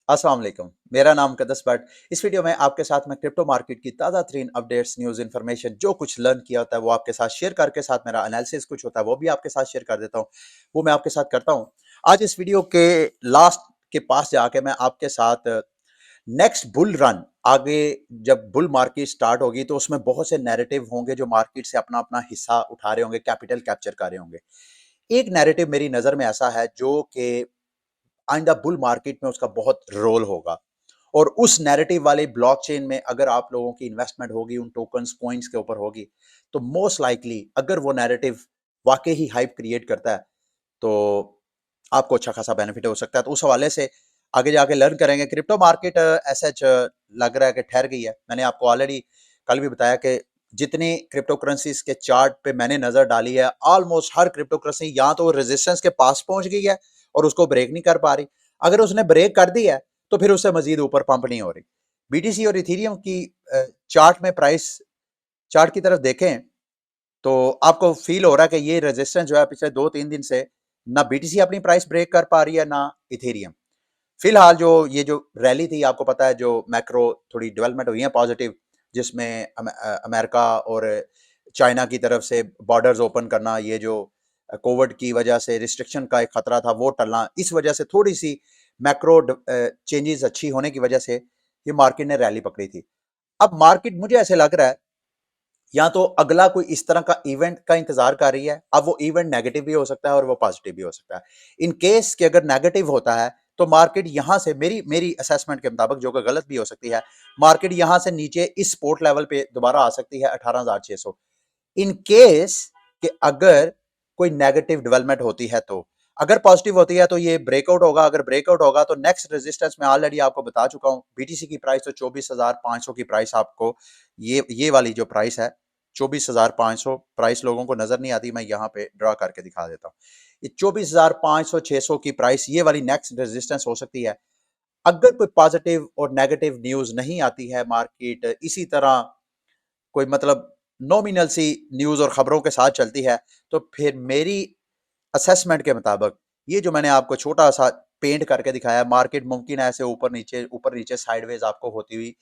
अस्सलाम वालेकुम। मेरा नाम कदस बट। इस वीडियो में आपके साथ मैं क्रिप्टो मार्केट की ताज़ा तरीन अपडेट्स, न्यूज़, इन्फॉर्मेशन जो कुछ लर्न किया होता है वो आपके साथ शेयर करके साथ मेरा एनालिसिस कुछ होता है वो भी आपके साथ शेयर कर देता हूँ। वो मैं आपके साथ करता हूँ। आज इस वीडियो के लास्ट के पास जाके मैं आपके साथ नेक्स्ट बुल रन आगे जब बुल मार्केट स्टार्ट होगी तो उसमें बहुत से नैरेटिव होंगे जो मार्केट से अपना अपना हिस्सा उठा रहे होंगे, कैपिटल कैप्चर कर रहे होंगे। एक नैरेटिव मेरी नज़र में ऐसा है जो कि आइंदा बुल मार्केट में उसका बहुत रोल होगा और उस नैरेटिव वाले ब्लॉकचेन में अगर आप लोगों की इन्वेस्टमेंट होगी उन टोकन्स कॉइन्स के ऊपर होगी तो मोस्ट लाइकली अगर वो नैरेटिव वाकई ही हाइप क्रिएट करता है तो आपको अच्छा खासा बेनिफिट हो सकता है। तो उस हवाले से आगे जाके लर्न करेंगे। क्रिप्टो मार्केट ऐसा लग रहा है कि ठहर गई है। मैंने आपको ऑलरेडी कल भी बताया कि जितनी क्रिप्टो करेंसीज के चार्ट पे मैंने नजर डाली है ऑलमोस्ट हर क्रिप्टो करेंसी या तो रेजिस्टेंस के पास पहुंच गई है और उसको ब्रेक नहीं कर पा रही। अगर उसने ब्रेक कर दी है तो फिर उससे मजीद ऊपर पंप नहीं हो रही। बीटीसी और इथीरियम की चार्ट में प्राइस चार्ट की तरफ देखें तो आपको फील हो रहा है कि ये रेजिस्टेंस जो है पिछले 2-3 दिन से ना बीटीसी अपनी प्राइस ब्रेक कर पा रही है ना इथेरियम। फिलहाल जो ये जो रैली थी आपको पता है जो मैक्रो थोड़ी डेवलपमेंट हुई है पॉजिटिव, जिसमें अमेरिका और चाइना की तरफ से बॉर्डर्स ओपन करना, ये जो कोविड की वजह से रिस्ट्रिक्शन का एक खतरा था वो टलना, इस वजह से थोड़ी सी मैक्रो चेंजेस अच्छी होने की वजह से ये मार्केट ने रैली पकड़ी थी। अब मार्केट मुझे ऐसे लग रहा है या तो अगला कोई इस तरह का इवेंट का इंतजार कर रही है। अब वो इवेंट नेगेटिव भी हो सकता है और वो पॉजिटिव भी हो सकता है। इन केस कि अगर नेगेटिव होता है तो मार्केट यहां से मेरी मेरी असेसमेंट के मुताबिक, जो कि गलत भी हो सकती है, मार्केट यहां से नीचे इस सपोर्ट लेवल पे दोबारा आ सकती है 18,600। इन केस कि अगर कोई नेगेटिव डेवलपमेंट होती है तो अगर पॉजिटिव होती है तो ये ब्रेकआउट होगा। अगर ब्रेकआउट होगा तो नेक्स्ट रेजिस्टेंस में ऑलरेडी आपको बता चुका हूं। बीटीसी की प्राइस तो 24,500 की प्राइस आपको, ये वाली जो प्राइस है 24,500 प्राइस लोगों को नजर नहीं आती, मैं यहाँ पे ड्रा करके दिखा देता हूँ। ये 24,500 600 की प्राइस ये वाली नेक्स्ट रेजिस्टेंस हो सकती है। अगर कोई पॉजिटिव और नेगेटिव न्यूज नहीं आती है, मार्केट इसी तरह कोई मतलब नॉमिनल सी न्यूज और खबरों के साथ चलती है, तो फिर मेरी असेसमेंट के मुताबिक ये जो मैंने आपको छोटा सा पेंट करके दिखाया, मार्केट मुमकिन है ऐसे ऊपर नीचे साइडवेज आपको होती हुई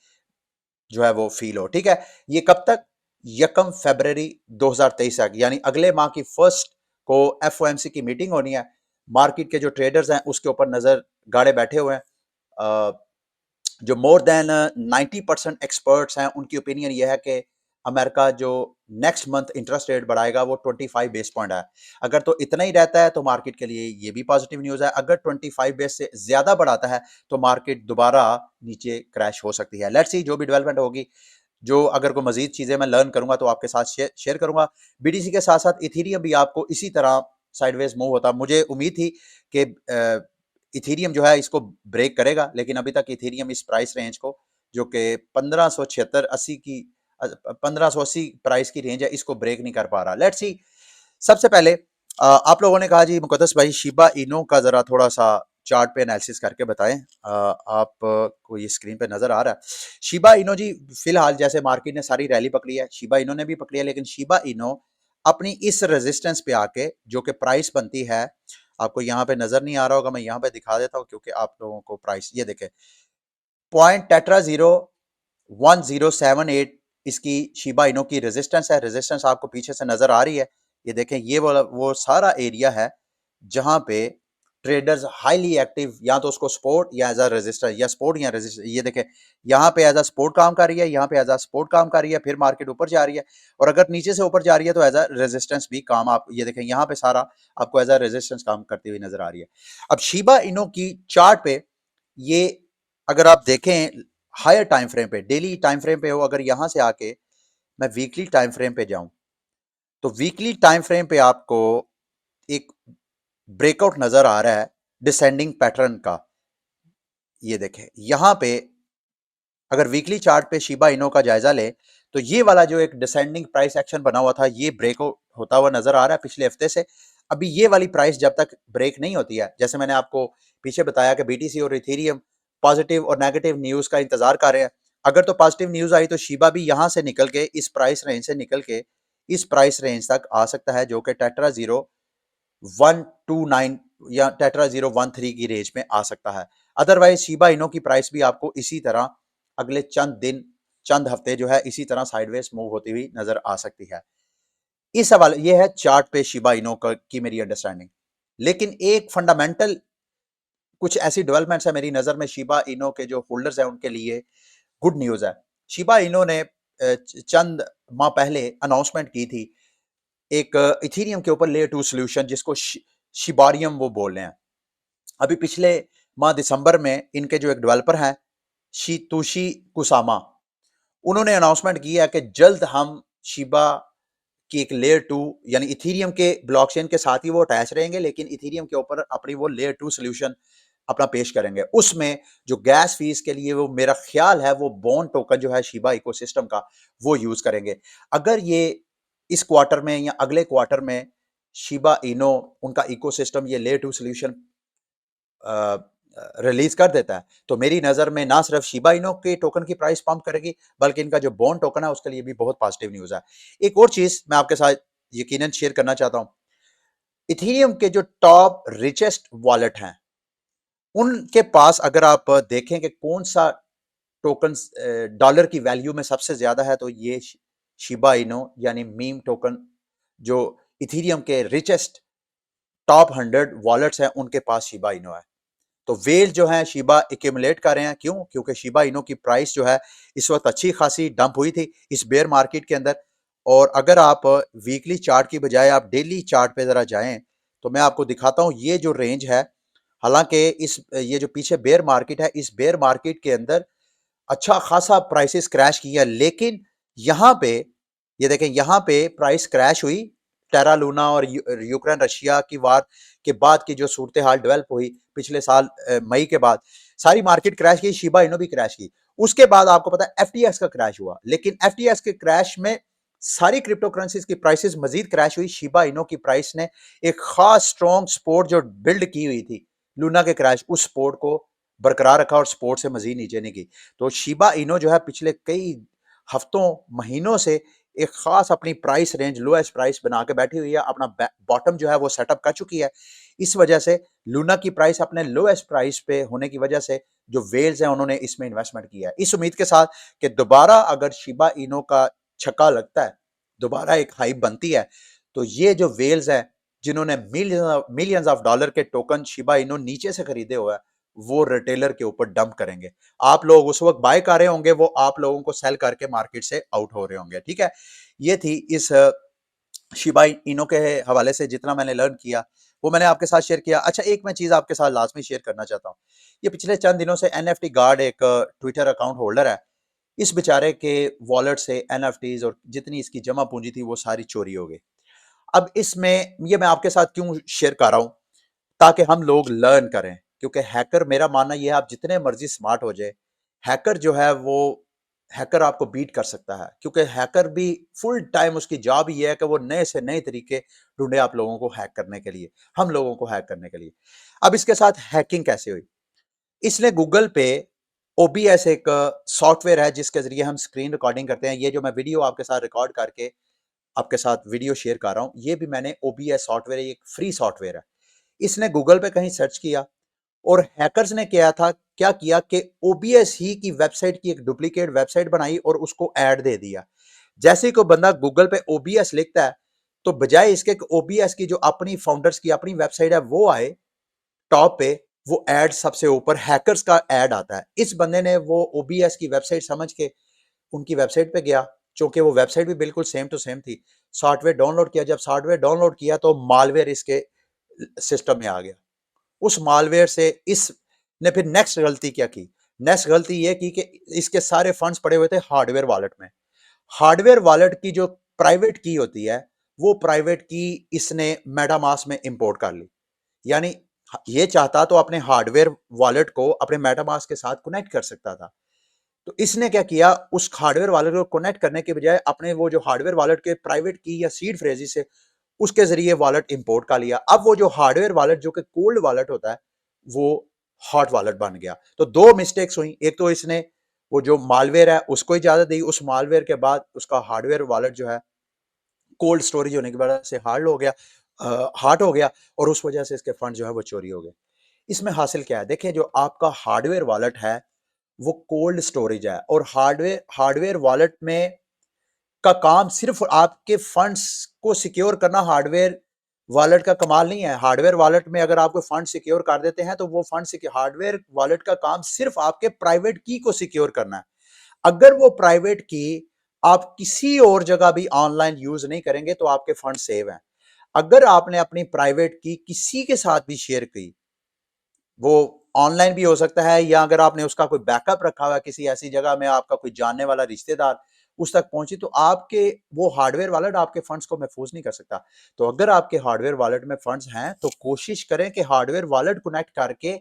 जो है वो फील हो। ठीक है, ये कब तक? 1 फरवरी 2023 तक, यानी अगले माह की फर्स्ट को एफओएमसी की मीटिंग होनी है। मार्केट के जो ट्रेडर्स हैं उसके ऊपर नजर गाड़े बैठे हुए हैं। जो मोर देन 90% एक्सपर्ट्स हैं उनकी ओपिनियन ये है कि अमेरिका जो नेक्स्ट मंथ इंटरेस्ट रेट बढ़ाएगा वो 25 बेस पॉइंट है। अगर तो इतना ही रहता है तो मार्केट के लिए ये भी पॉजिटिव न्यूज़ है। अगर 25 बेस से ज़्यादा बढ़ाता है तो मार्केट दोबारा नीचे क्रैश हो सकती है। लेट्स सी जो भी डेवलपमेंट होगी, जो अगर कोई मजीद चीज़ें मैं लर्न करूंगा तो आपके साथ शेयर करूंगा। बीटीसी के साथ साथ इथीरियम भी आपको इसी तरह साइडवेज मूव होता, मुझे उम्मीद थी कि इथेरियम जो है इसको ब्रेक करेगा, लेकिन अभी तक इथेरियम इस प्राइस रेंज को, जो कि 1576-80 की 1580 प्राइस की रेंज है, इसको ब्रेक नहीं कर पा रहा। Let's see. सबसे पहले आप लोगों ने कहा जी मुकद्दस भाई शिबा इनो का जरा थोड़ा सा चार्ट पे एनालिसिस करके बताएं। आप को ये स्क्रीन पे नजर आ रहा है शिबा इनो जी। फिलहाल जैसे मार्केट ने सारी रैली पकड़ी है, शिबा इनो ने भी पकड़ी है, लेकिन शिबा इनो अपनी इस रेजिस्टेंस पे आके जो कि प्राइस बनती है, आपको यहाँ पे नजर नहीं आ रहा होगा, मैं यहाँ पे दिखा देता हूँ क्योंकि आप लोगों को प्राइस ये देखे पॉइंट टेट्रा 01078 इसकी शिबा इनो की रेजिस्टेंस है। रेजिस्टेंस आपको पीछे से नजर आ रही है, ये देखें, ये वो सारा एरिया है जहां पे ट्रेडर्स हाईली एक्टिव या तो उसको सपोर्ट या एज अ रेजिस्टर या सपोर्ट या रेजिस्टर, ये देखें यहाँ पे एज अ सपोर्ट काम कर रही है, यहाँ पे एज अ सपोर्ट काम कर रही है, फिर मार्केट ऊपर जा रही है और अगर नीचे से ऊपर जा रही है तो एज अ रेजिस्टेंस भी काम, आप ये देखें यहाँ पे सारा आपको एज अ रेजिस्टेंस काम करती हुई नजर आ रही है। अब शिबा इनो की चार्ट पे ये अगर आप देखें हायर टाइम फ्रेम पे, डेली टाइम फ्रेम पे हो, अगर यहां से आके मैं वीकली टाइम फ्रेम पे जाऊं तो वीकली टाइम फ्रेम पे आपको एक ब्रेकआउट नजर आ रहा है डिसेंडिंग पैटर्न का। ये देखें यहां पे अगर वीकली चार्ट पे शिबा इनो का जायजा ले तो ये वाला जो एक डिसेंडिंग प्राइस एक्शन बना हुआ था ये ब्रेकआउट होता हुआ नजर आ रहा है पिछले हफ्ते से। अभी ये वाली प्राइस जब तक ब्रेक नहीं होती है, जैसे मैंने आपको पीछे बताया कि बीटीसी और इथेरियम पॉजिटिव और नेगेटिव न्यूज का इंतजार कर रहे हैं। अगर तो पॉजिटिव न्यूज आई तो शिबा भी यहां से निकल के इस प्राइस रेंज से निकल के इस प्राइस रेंज तक आ सकता है, जो कि टेट्रा 0 129 या टेट्रा 013 की रेंज में आ सकता है। अदरवाइज शिबा इनो की प्राइस भी आपको इसी तरह अगले चंद दिन, चंद हफ्ते जो है इसी तरह साइडवेज मूव होती हुई नजर आ सकती है। इस हवाले ये है चार्ट पे शिबा इनो की मेरी अंडरस्टैंडिंग। लेकिन एक फंडामेंटल कुछ ऐसी डेवलपमेंट्स है मेरी नजर में शिबा इनो के जो होल्डर्स हैं उनके लिए गुड न्यूज है। शिबा इनो ने चंद माह पहले अनाउंसमेंट की थी एक इथीरियम के ऊपर लेयर 2 सॉल्यूशन जिसको शिबारियम वो बोल रहे हैं। अभी पिछले माह दिसंबर में इनके जो एक डेवलपर हैं शीतोशी कुसामा, उन्होंने अनाउंसमेंट किया कि जल्द हम शिबा की एक लेयर 2 यानी इथीरियम के ब्लॉकचेन के साथ ही वो अटैच रहेंगे, लेकिन इथीरियम के ऊपर अपनी वो लेयर 2 सॉल्यूशन अपना पेश करेंगे। उसमें जो गैस फीस के लिए वो मेरा ख्याल है वो बॉन्ड टोकन जो है शिबा इकोसिस्टम का वो यूज करेंगे। अगर ये इस क्वार्टर में या अगले क्वार्टर में शिबा इनो उनका इकोसिस्टम ये लेयर 2 सॉल्यूशन रिलीज कर देता है तो मेरी नजर में ना सिर्फ शिबा इनो के टोकन की प्राइस पंप करेगी बल्कि इनका जो बॉन्ड टोकन है उसके लिए भी बहुत पॉजिटिव न्यूज है। एक और चीज मैं आपके साथ यकीनन शेयर करना चाहता हूं, इथेरियम के जो टॉप रिचेस्ट वॉलेट हैं उनके पास अगर आप देखें कि कौन सा टोकन डॉलर की वैल्यू में सबसे ज्यादा है तो ये शिबा इनो यानी मीम टोकन जो इथेरियम के रिचेस्ट टॉप 100 वॉलेट्स हैं उनके पास शिबा इनो है। तो वेल जो है शिबा एक्यूमुलेट कर रहे हैं, क्यों? क्योंकि शिबा इनो की प्राइस जो है इस वक्त अच्छी खासी डंप हुई थी इस बेयर मार्केट के अंदर। और अगर आप वीकली चार्ट की बजाय आप डेली चार्ट पे जरा जाएं तो मैं आपको दिखाता हूं ये जो रेंज है, हालांकि इस ये जो पीछे बेयर मार्केट है इस बेयर मार्केट के अंदर अच्छा खासा प्राइसेस क्रैश किया, लेकिन यहां पे ये देखें यहां पे प्राइस क्रैश हुई टेरा लूना और यूक्रेन रशिया की वार के बाद की जो सूरत हाल डेवलप हुई पिछले साल मई के बाद सारी मार्केट क्रैश की, शिबा इनो भी क्रैश की। उसके बाद आपको पता है एफटीएक्स का क्रैश हुआ, लेकिन एफटीएक्स के क्रैश में सारी क्रिप्टो करेंसीज की प्राइसेस मजीद क्रैश हुई। शिबा इनो की प्राइस ने एक खास स्ट्रॉन्ग सपोर्ट जो बिल्ड की हुई थी लूना के क्रैश, उस सपोर्ट को बरकरार रखा और सपोर्ट से मजीद नीचे नहीं की। तो शिबा इनो जो है पिछले कई हफ्तों महीनों से एक खास अपनी प्राइस रेंज लोएस्ट प्राइस बना के बैठी हुई है, अपना बॉटम जो है वो सेटअप कर चुकी है। इस वजह से लूना की प्राइस अपने लोएस्ट प्राइस पे होने की वजह से जो वेल्स हैं उन्होंने इसमें इन्वेस्टमेंट किया है इस उम्मीद के साथ कि दोबारा अगर शिबा इनो का छक्का लगता है, दोबारा एक हाइप बनती है, तो ये जो वेल्स हैं जिन्होंने मिलियंस ऑफ डॉलर के टोकन शिबा इनो नीचे से खरीदे हुए हैं वो रिटेलर के ऊपर डंप करेंगे। आप लोग उस वक्त बाय कर रहे होंगे, वो आप लोगों को सेल करके मार्केट से आउट हो रहे होंगे। ठीक है, ये थी इस शिबा इनो के हवाले से जितना मैंने लर्न किया वो मैंने आपके साथ शेयर किया। अच्छा, एक मैं चीज आपके साथ लाजमी शेयर करना चाहता हूँ। ये पिछले चंद दिनों से एनएफटी गार्ड एक ट्विटर अकाउंट होल्डर है, इस बेचारे के वॉलेट से एनएफटीज और जितनी इसकी जमा पूंजी थी वो सारी चोरी हो गई। अब इसमें ये मैं आपके साथ क्यों शेयर कर रहा हूं, ताकि हम लोग लर्न करें, क्योंकि हैकर मेरा मानना यह है आप जितने मर्जी स्मार्ट हो जाए, हैकर जो है वो हैकर आपको बीट कर सकता है, क्योंकि हैकर भी फुल टाइम उसकी जॉब ही है कि वो नए से नए तरीके ढूंढे आप लोगों को हैक करने के लिए, हम लोगों को हैक करने के लिए। अब इसके साथ हैकिंग कैसे हुई, इसने गूगल पे ओबीएस एक सॉफ्टवेयर है जिसके जरिए हम स्क्रीन रिकॉर्डिंग करते हैं। ये जो मैं वीडियो आपके साथ रिकॉर्ड करके आपके साथ वीडियो शेयर कर रहा हूं, ये भी मैंने ओबीएस सॉफ्टवेयर, एक फ्री सॉफ्टवेयर है। इसने गूगल पे कहीं सर्च किया और हैकर्स ने क्या किया कि ओबीएस ही की वेबसाइट की एक डुप्लीकेट वेबसाइट बनाई और उसको ऐड दे दिया। जैसे ही कोई बंदा गूगल पे ओबीएस लिखता है तो बजाय इसके ओबीएस की जो अपनी फाउंडर्स की अपनी वेबसाइट है वो आए टॉप पे, वो ऐड सबसे ऊपर हैकर्स का ऐड आता है। इस बंदे ने वो ओबीएस की वेबसाइट समझ के उनकी वेबसाइट पे गया, चूंकि वो वेबसाइट भी बिल्कुल सेम टू सेम थी, सॉफ्टवेयर डाउनलोड किया। जब सॉफ्टवेयर डाउनलोड किया तो मालवेयर इसके सिस्टम में आ गया। उस मालवेयर से इसने फिर नेक्स्ट गलती क्या की, नेक्स्ट गलती ये की कि इसके सारे फंड्स पड़े हुए थे हार्डवेयर वॉलेट में। हार्डवेयर वॉलेट की जो प्राइवेट की होती है वो प्राइवेट की इसने मेटामास्क में इंपोर्ट कर ली। यानी ये चाहता तो अपने हार्डवेयर वॉलेट को अपने मेटामास्क के साथ कनेक्ट कर सकता था। तो इसने क्या किया, उस हार्डवेयर वॉलेट को कनेक्ट करने के बजाय अपने वो जो हार्डवेयर वॉलेट के प्राइवेट की या सीड फ्रेजेस से उसके जरिए वॉलेट इंपोर्ट कर लिया। अब वो जो हार्डवेयर वॉलेट जो कि कोल्ड वॉलेट होता है वो हॉट वॉलेट बन गया। तो दो मिस्टेक्स हुई, एक तो इसने वो जो मालवेयर है उसको इजाजत दी, उस मालवेयर के बाद उसका हार्डवेयर वॉलेट जो है कोल्ड स्टोरेज होने की वजह से हार्ड हो गया और उस वजह से इसके फंड जो है वो चोरी हो गए। इसमें हासिल क्या है? देखिए, जो आपका हार्डवेयर वॉलेट है, वो कोल्ड स्टोरेज है और हार्डवेयर वॉलेट में का काम सिर्फ आपके फंड्स को सिक्योर करना हार्डवेयर वॉलेट का कमाल नहीं है। हार्डवेयर वॉलेट में अगर आपको फंड सिक्योर कर देते हैं तो वो फंड हार्डवेयर वॉलेट का काम सिर्फ आपके प्राइवेट की को सिक्योर करना है। अगर वो प्राइवेट की आप किसी और जगह भी ऑनलाइन यूज नहीं करेंगे तो आपके फंड सेव हैं। अगर आपने अपनी प्राइवेट की किसी के साथ भी शेयर की, वो ऑनलाइन भी हो सकता है या अगर आपने उसका कोई बैकअप रखा हुआ है किसी ऐसी जगह में, आपका कोई जानने वाला रिश्तेदार उस तक पहुंची, तो आपके वो हार्डवेयर वॉलेट आपके फंड्स को महफूज नहीं कर सकता। तो अगर आपके हार्डवेयर वॉलेट में फंड्स हैं तो कोशिश करें कि हार्डवेयर वॉलेट कनेक्ट करके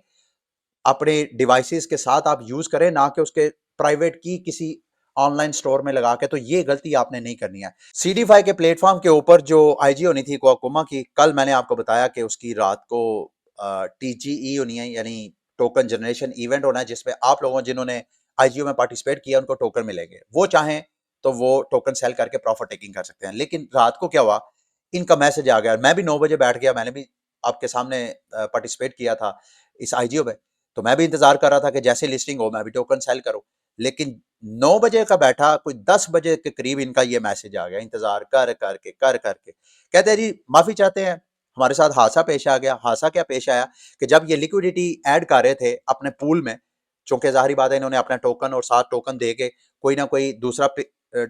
अपने डिवाइसेस के साथ आप यूज करें, ना कि उसके प्राइवेट की किसी ऑनलाइन स्टोर में लगा के। तो ये गलती आपने नहीं करनी है। CD5 के प्लेटफॉर्म के ऊपर जो आईजी होनी थी कोकोमा की, कल मैंने आपको बताया कि उसकी रात को टीजीई होनी है, यानी टोकन जनरेशन इवेंट होना है, जिसमें आप लोगों जिन्होंने आईजीओ में पार्टिसिपेट किया उनको टोकन मिलेंगे। वो चाहें तो वो टोकन सेल करके प्रॉफिट टेकिंग कर सकते हैं। लेकिन रात को क्या हुआ, इनका मैसेज आ गया, मैं भी 9 बजे बैठ गया, मैंने भी आपके सामने पार्टिसिपेट किया था इस आईजीओ में। तो मैं भी इंतजार कर रहा था कि जैसे लिस्टिंग हो मैं भी टोकन सेल करूं। लेकिन 9 बजे का बैठा, कोई 10 बजे के करीब इनका ये मैसेज आ गया, इंतजार कर करके कहते हैं जी माफी चाहते हैं, हमारे साथ हादसा पेश आ गया। हादसा क्या पेश आया कि जब ये लिक्विडिटी ऐड कर रहे थे अपने पूल में, चूंकि जाहिर बात है इन्होंने अपना टोकन और 7 टोकन दे के कोई ना कोई दूसरा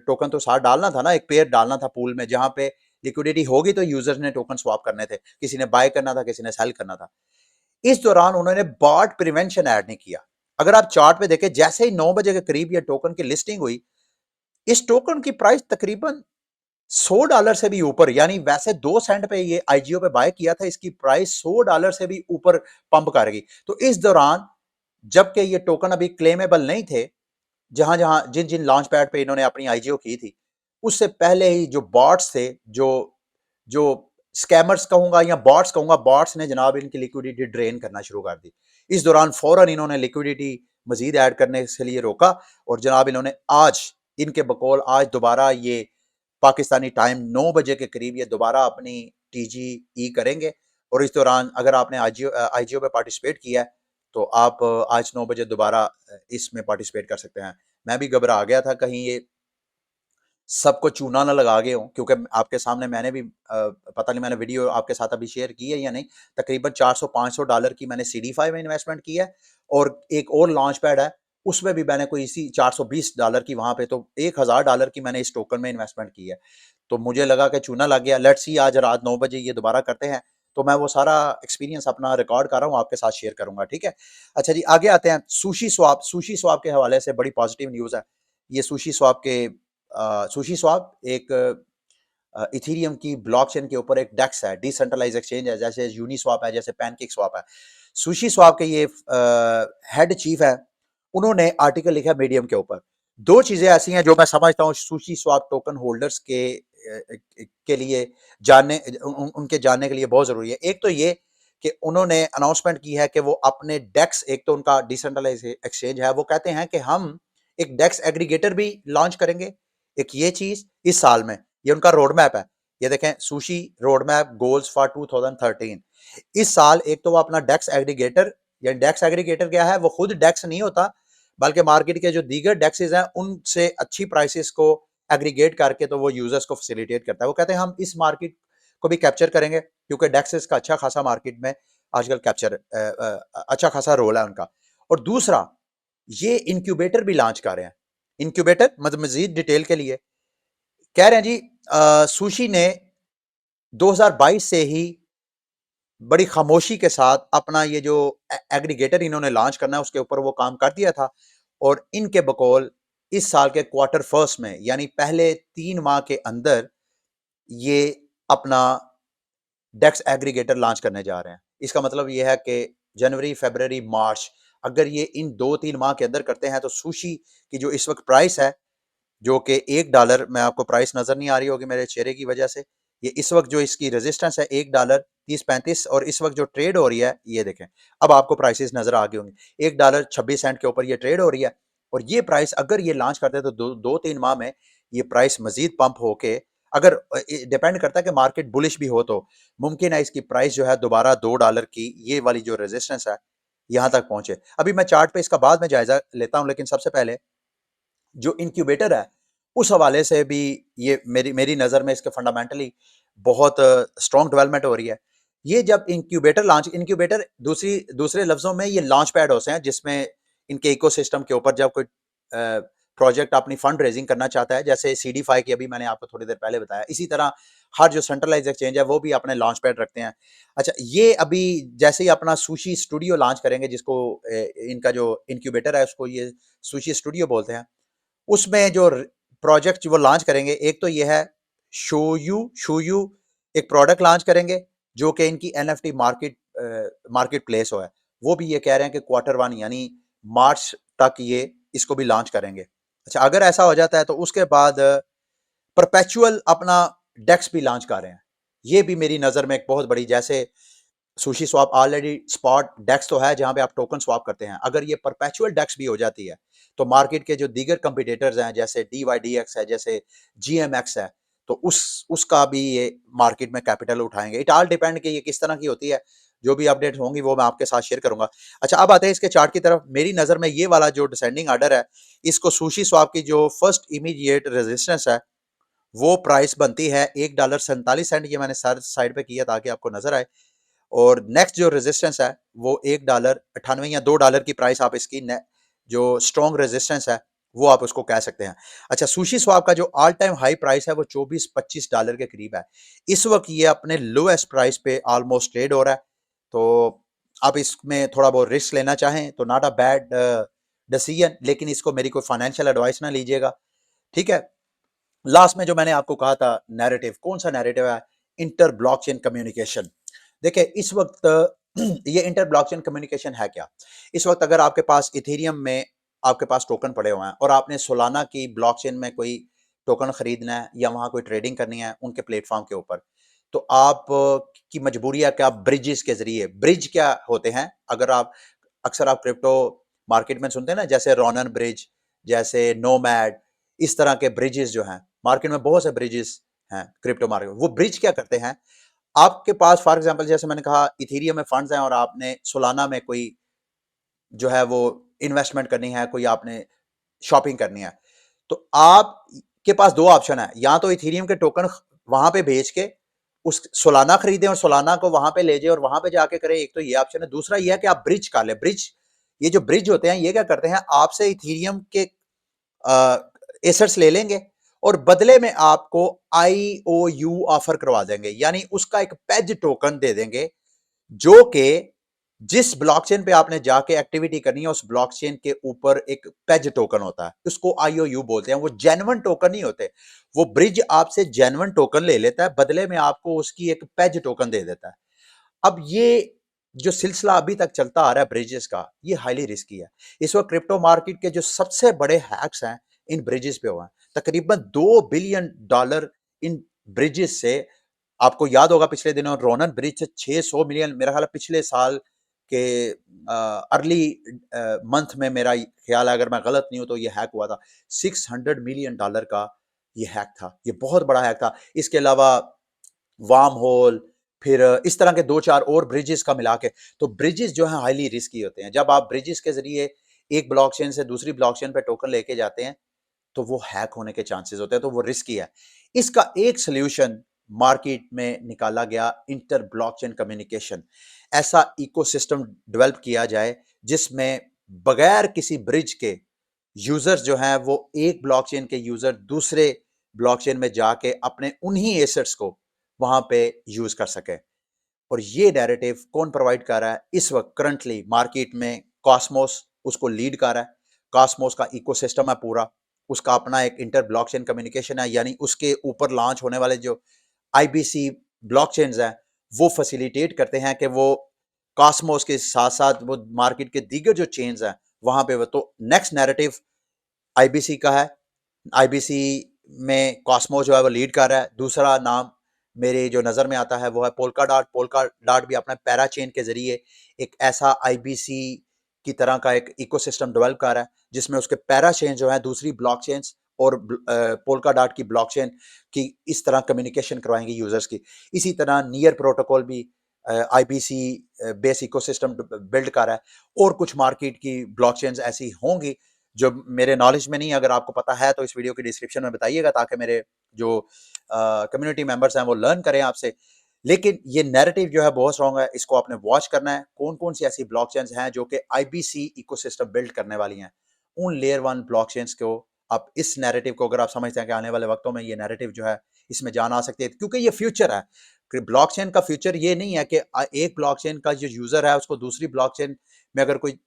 टोकन तो साथ डालना था ना, एक पेयर डालना था पूल में, जहां पे लिक्विडिटी होगी तो यूजर्स ने टोकन स्वैप करने थे, किसी ने बाय करना था, किसी ने सेल करना था। इस दौरान उन्होंने बॉट प्रिवेंशन ऐड नहीं किया। अगर आप चार्ट पे देखें, जैसे ही 9 बजे के करीब ये टोकन की लिस्टिंग हुई, इस टोकन की प्राइस तकरीबन $100 से भी ऊपर, यानी वैसे 2 सेंट पे ये आईजीओ पे बाय किया था, इसकी प्राइस $100 से भी ऊपर पंप कर गई। तो इस दौरान जबकि ये टोकन अभी क्लेमेबल नहीं थे, जहां जहां जिन जिन लॉन्च पैड पे इन्होंने अपनी आईजीओ की थी, उससे पहले ही जो बॉट्स थे, जो जो स्कैमर्स कहूंगा या बॉट्स कहूंगा, बॉट्स ने जनाब इनकी लिक्विडिटी ड्रेन करना शुरू कर दी। इस दौरान फौरन इन्होंने लिक्विडिटी मजीद ऐड करने के लिए रोका और जनाब इन्होंने आज, इनके बकौल आज दोबारा ये पाकिस्तानी टाइम 9 बजे के करीब ये दोबारा अपनी टीजीई करेंगे। और इस दौरान अगर आपने आईजीओ में पार्टिसिपेट किया है तो आप आज 9 बजे दोबारा इसमें पार्टिसिपेट कर सकते हैं। मैं भी घबरा गया था कहीं ये सबको चूना ना लगा गए हों, क्योंकि आपके सामने मैंने भी पता नहीं मैंने वीडियो आपके साथ अभी शेयर की है या नहीं, तकरीबन $400-500 की मैंने CD5 में इन्वेस्टमेंट की है और एक और लॉन्च पैड है, उसमें भी मैंने कोई इसी $420 की, वहां पे तो $1000 की मैंने इस टोकन में इन्वेस्टमेंट की है। तो मुझे लगा कि चूना लग गया। लेट्स सी आज रात 9 बजे ये दोबारा करते हैं, तो मैं वो सारा एक्सपीरियंस अपना रिकॉर्ड कर रहा हूँ, आपके साथ शेयर करूंगा। ठीक है, अच्छा जी, आगे आते हैं। सुशी स्वाप के हवाले से बड़ी पॉजिटिव न्यूज है। ये सुशी स्वैप एक इथेरियम की ब्लॉकचेन के ऊपर एक डेक्स है, डिसेंट्रलाइज एक्सचेंज है, जैसे यूनिस्वैप है, जैसे पैनकेक स्वैप है। सुशी स्वैप के ये हेड चीफ है, उन्होंने आर्टिकल लिखा मीडियम के ऊपर। दो चीजें ऐसी हैं जो मैं समझता हूँ सुशी स्वैप टोकन होल्डर्स के लिए उनके जानने के लिए बहुत जरूरी है। एक तो ये कि उन्होंने अनाउंसमेंट की है कि वो अपने डेक्स, एक तो उनका डिसेंट्रलाइज एक्सचेंज है, वो कहते हैं कि हम एक डेक्स एग्रीगेटर भी लॉन्च करेंगे, एक ये चीज इस साल में, ये उनका रोड मैप है। ये देखें, sushi road map goals for 2013। इस साल एक तो वो अपना डेक्स एग्रीगेटर, या डेक्स एग्रीगेटर क्या है, वो खुद डेक्स नहीं होता बल्कि मार्केट के जो दीगर डेक्सेस हैं उनसे अच्छी प्राइसेस को एग्रीगेट करके तो वो यूजर्स को फैसिलिटेट करता है। वो कहते हैं हम इस मार्केट को भी कैप्चर करेंगे, क्योंकि डेक्सेस का अच्छा खासा मार्केट में आजकल कैप्चर अच्छा खासा रोल है उनका। और दूसरा, ये इंक्यूबेटर भी लॉन्च कर रहे हैं। इंक्यूबेटर मतलब मजीद डिटेल के लिए कह रहे हैं जी, सुशी ने 2022 से ही बड़ी खामोशी के साथ अपना ये जो एग्रीगेटर इन्होंने लॉन्च करना है उसके ऊपर वो काम कर दिया था, और इनके बकौल इस साल के क्वार्टर फर्स्ट में, यानी पहले 3 माह के अंदर, ये अपना डेक्स एग्रीगेटर लॉन्च करने जा रहे हैं। इसका मतलब ये है कि जनवरी, फरवरी, मार्च, अगर ये इन 2-3 माह के अंदर करते हैं तो सुशी की जो इस वक्त प्राइस है, जो कि $1, मैं आपको प्राइस नजर नहीं आ रही होगी मेरे चेहरे की वजह से, ये इस वक्त जो इसकी रेजिस्टेंस है $1 30-35, और इस वक्त जो ट्रेड हो रही है ये देखें, अब आपको प्राइसेस नजर आ गए होंगे, $1.26 के ऊपर ये ट्रेड हो रही है। और ये प्राइस अगर ये लॉन्च करते हैं तो 2-3 माह में ये प्राइस मजीद पंप होके अगर डिपेंड करता है कि मार्केट बुलिश भी हो तो मुमकिन है इसकी प्राइस जो है दोबारा $2 की ये वाली जो रेजिस्टेंस है यहां तक पहुंचे। अभी मैं चार्ट पे इसका बाद में जायजा लेता हूं, लेकिन सबसे पहले जो इंक्यूबेटर है उस हवाले से भी ये मेरी मेरी नज़र में इसके फंडामेंटली बहुत स्ट्रॉन्ग डेवलपमेंट हो रही है। ये जब इंक्यूबेटर दूसरे लफ्जों में ये लॉन्च पैड होते हैं जिसमें इनके इकोसिस्टम के ऊपर जब कोई प्रोजेक्ट अपनी फंड रेजिंग करना चाहता है, जैसे CD5 की अभी मैंने आपको थोड़ी देर पहले बताया, इसी तरह हर जो सेंट्रलाइज एक्सचेंज है वो भी अपने लॉन्च पैड रखते हैं। अच्छा, ये अभी जैसे ही अपना सुशी स्टूडियो लॉन्च करेंगे, जिसको इनका जो इंक्यूबेटर है उसको ये सुशी स्टूडियो बोलते हैं, उसमें जो प्रोजेक्ट वो लॉन्च करेंगे, एक तो ये है शोयू एक प्रोडक्ट लॉन्च करेंगे जो कि इनकी NFT मार्केट प्लेस हो है। वो भी ये कह रहे हैं कि Q1 यानी मार्च तक ये इसको भी लॉन्च करेंगे। अच्छा, अगर ऐसा हो जाता है तो उसके बाद परपेचुअल अपना डेक्स भी लॉन्च कर रहे हैं। ये भी मेरी नज़र में एक बहुत बड़ी, जैसे सुशी स्वैप ऑलरेडी स्पॉट डेक्स तो है जहां पे आप टोकन स्वैप करते हैं, अगर ये परपेचुअल डेक्स भी हो जाती है तो मार्केट के जो दीगर कंपटीटर्स हैं जैसे DYDX है, जैसे GMX है, तो उसका भी ये मार्केट में कैपिटल उठाएंगे। इट ऑल डिपेंड कि ये किस तरह की होती है। जो भी अपडेट होंगी वो मैं आपके साथ शेयर करूंगा। अच्छा, अब आते हैं इसके चार्ट की तरफ। मेरी नजर में ये वाला जो डिसेंडिंग ऑर्डर है, इसको सुशी स्वैप की जो फर्स्ट इमीडिएट रेजिस्टेंस है वो प्राइस बनती है $1.47। ये मैंने सर साइड पे किया ताकि आपको नजर आए। और नेक्स्ट जो रेजिस्टेंस है वो $1.98 या $2 की प्राइस आप इसकी जो स्ट्रॉन्ग रेजिस्टेंस है वो आप उसको कह सकते हैं। अच्छा, सुशी स्वैप का जो ऑल टाइम हाई प्राइस है वो $24-25 के करीब है। इस वक्त ये अपने लोएस्ट प्राइस पे ऑलमोस्ट ट्रेड हो रहा है। तो आप इसमें थोड़ा बहुत रिस्क लेना चाहें तो नॉट अ बैड डिसीजन, लेकिन इसको मेरी कोई फाइनेंशियल एडवाइस ना लीजिएगा, ठीक है। लास्ट में जो मैंने आपको कहा था नैरेटिव, कौन सा नैरेटिव है? Inter blockchain communication. देखिए, इस वक्त ये इंटर ब्लॉकचेन कम्युनिकेशन है क्या? इस वक्त अगर आपके पास इथेरियम में आपके पास टोकन पड़े हुए हैं और आपने सोलाना की ब्लॉकचेन में कोई टोकन खरीदना है या वहां कोई ट्रेडिंग करनी है उनके प्लेटफॉर्म के ऊपर, तो आप की मजबूरी है कि आप ब्रिजेस के जरिए, ब्रिज क्या होते हैं, अगर आप अक्सर आप क्रिप्टो मार्केट में सुनते हैं ना, जैसे रोनन ब्रिज, जैसे नोमैड, इस तरह के ब्रिजेस जो हैं मार्केट में, बहुत से ब्रिजेस हैं क्रिप्टो मार्केट में। वो ब्रिज क्या करते हैं? आपके पास फॉर एग्जांपल जैसे मैंने कहा इथेरियम में फंड्स हैं और आपने सोलाना में कोई जो है वो इन्वेस्टमेंट करनी है, कोई आपने शॉपिंग करनी है, तो आपके पास दो ऑप्शन है, या तो इथेरियम के टोकन वहां पे भेज के उस सोलाना खरीदें और सोलाना को वहां पे ले जाए और वहां पे जाके करें, एक तो ये ऑप्शन है। दूसरा ये है कि आप ब्रिज कर ले। ब्रिज, ये जो ब्रिज होते हैं ये क्या करते हैं, आपसे इथेरियम के एसेट्स ले लेंगे और बदले में आपको IOU ऑफर करवा देंगे, यानी उसका एक पेज टोकन दे देंगे जो कि जिस ब्लॉकचेन पे आपने जाके एक्टिविटी करनी है उस ब्लॉकचेन के ऊपर एक पेज टोकन होता है, उसको IOU बोलते हैं। वो जेन्युइन टोकन नहीं होते, वो ब्रिज आपसे जेन्युइन टोकन ले लेता है, बदले में आपको उसकी एक पेज टोकन दे देता है। अब ये जो सिलसिला अभी तक चलता आ रहा है ब्रिजेस का, ये हाईली रिस्की है। इस वक्त क्रिप्टो मार्केट के जो सबसे बड़े हैक्स हैं इन ब्रिजेस पे हुए हैं। तकरीबन $2 बिलियन इन ब्रिजेस से, आपको याद होगा पिछले दिनों रोनन ब्रिज से 600 मिलियन, मेरा ख्याल है पिछले साल के अर्ली मंथ में, मेरा ख्याल है अगर मैं गलत नहीं हूं तो ये हैक हुआ था। $600 मिलियन का ये हैक था, ये बहुत बड़ा हैक था। इसके अलावा वार्म होल, फिर इस तरह के दो चार और ब्रिजेस का मिला के। तो ब्रिजेस जो है हाईली रिस्की होते हैं। जब आप ब्रिजेस के जरिए एक ब्लॉकचेन से दूसरी ब्लॉकचेन पे टोकन लेके जाते हैं तो वो हैक होने के चांसेस होते हैं, तो वो रिस्की है। इसका एक सोल्यूशन मार्केट में निकाला गया, इंटर ब्लॉकचेन कम्युनिकेशन। ऐसा इकोसिस्टम डेवलप किया जाए जिसमें बगैर किसी ब्रिज के यूजर्स जो हैं वो एक ब्लॉकचेन के यूजर दूसरे ब्लॉकचेन में जाके अपने उन्हीं एसेट्स को वहां पे यूज कर सके। और ये नैरेटिव कौन प्रोवाइड कर रहा है इस वक्त करंटली मार्केट में? कॉस्मोस उसको लीड कर रहा है। कॉस्मोस का इकोसिस्टम है पूरा, उसका अपना एक इंटर ब्लॉकचेन कम्युनिकेशन है, यानी उसके ऊपर लॉन्च होने वाले जो IBC ब्लॉकचेन्स हैं वो फैसिलिटेट करते हैं कि वो कॉस्मोस के साथ साथ वो मार्केट के दीगर जो चेन्स हैं वहां पे वो। तो नेक्स्ट नैरेटिव IBC का है। IBC में कॉस्मो जो है वो लीड कर रहा है। दूसरा नाम मेरे जो नज़र में आता है वो है पोल्का डॉट। पोल्का डॉट भी अपना पैरा चेन के जरिए एक ऐसा IBC की तरह का एक इकोसिस्टम डेवलप कर रहा है जिसमें उसके पैरा चेन जो है दूसरी ब्लॉक चेन्स और पोल्का डॉट की ब्लॉकचेन की इस तरह कम्युनिकेशन करवाएंगे यूजर्स की। इसी तरह नियर प्रोटोकॉल भी आईबीसी बेस इकोसिस्टम बिल्ड कर रहा है, और कुछ मार्केट की ब्लॉकचेन्स ऐसी होंगी जो मेरे नॉलेज में नहीं। अगर आपको पता है तो इस वीडियो की डिस्क्रिप्शन में बताइएगा, ताकि मेरे जो कम्युनिटी मेंबर्स हैं वो लर्न करें आपसे। लेकिन ये नैरेटिव जो है बहुत स्ट्रॉन्ग है, इसको आपने वॉच करना है। कौन कौन सी ऐसी ब्लॉकचेन्स हैं जो कि आईबीसी इकोसिस्टम बिल्ड करने वाली हैं, उन लेयर वन ब्लॉकचेन्स को आप इस नैरेटिव को अगर आप समझते हैं कि आने वाले वक्तों में ये नैरेटिव जो है इसमें जान आ सकती है, क्योंकि ये फ्यूचर है। ब्लॉकचेन का फ्यूचर ये नहीं है कि एक ब्लॉकचेन का जो यूजर है उसको दूसरी ब्लॉकचेन में अगर कोई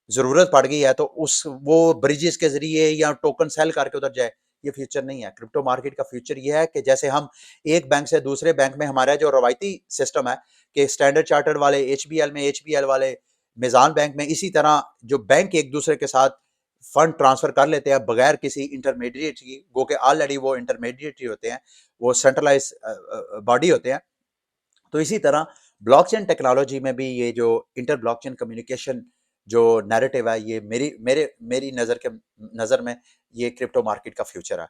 जरूरत पड़ गई है तो उस वो ब्रिजेस के जरिए या टोकन सेल करके उधर जाए। ये फ्यूचर नहीं है। क्रिप्टो मार्केट का फ्यूचर ये है कि जैसे हम एक बैंक से दूसरे बैंक में, हमारा जो रवायती सिस्टम है कि स्टैंडर्ड चार्टर्ड वाले एचबीएल में, एचबीएल वाले मिजान बैंक में, इसी तरह जो बैंक एक दूसरे के साथ फंड ट्रांसफर कर लेते हैं बगैर किसी इंटरमीडिएट की, गो के ऑलरेडी वो इंटरमीडिएट ही होते हैं, वो सेंट्रलाइज बॉडी होते हैं। तो इसी तरह ब्लॉकचेन टेक्नोलॉजी में भी ये जो इंटर ब्लॉकचेन कम्युनिकेशन जो नैरेटिव है, ये मेरी नज़र में ये क्रिप्टो मार्केट का फ्यूचर है।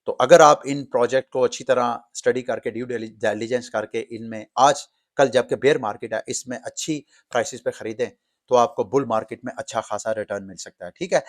तो अगर आप इन प्रोजेक्ट को अच्छी तरह स्टडी करके, ड्यू डिलिजेंस करके, इनमें आज कल जबकि बेयर मार्केट है इसमें अच्छी प्राइसेस पे खरीदें, तो आपको बुल मार्केट में अच्छा खासा रिटर्न मिल सकता है। ठीक है।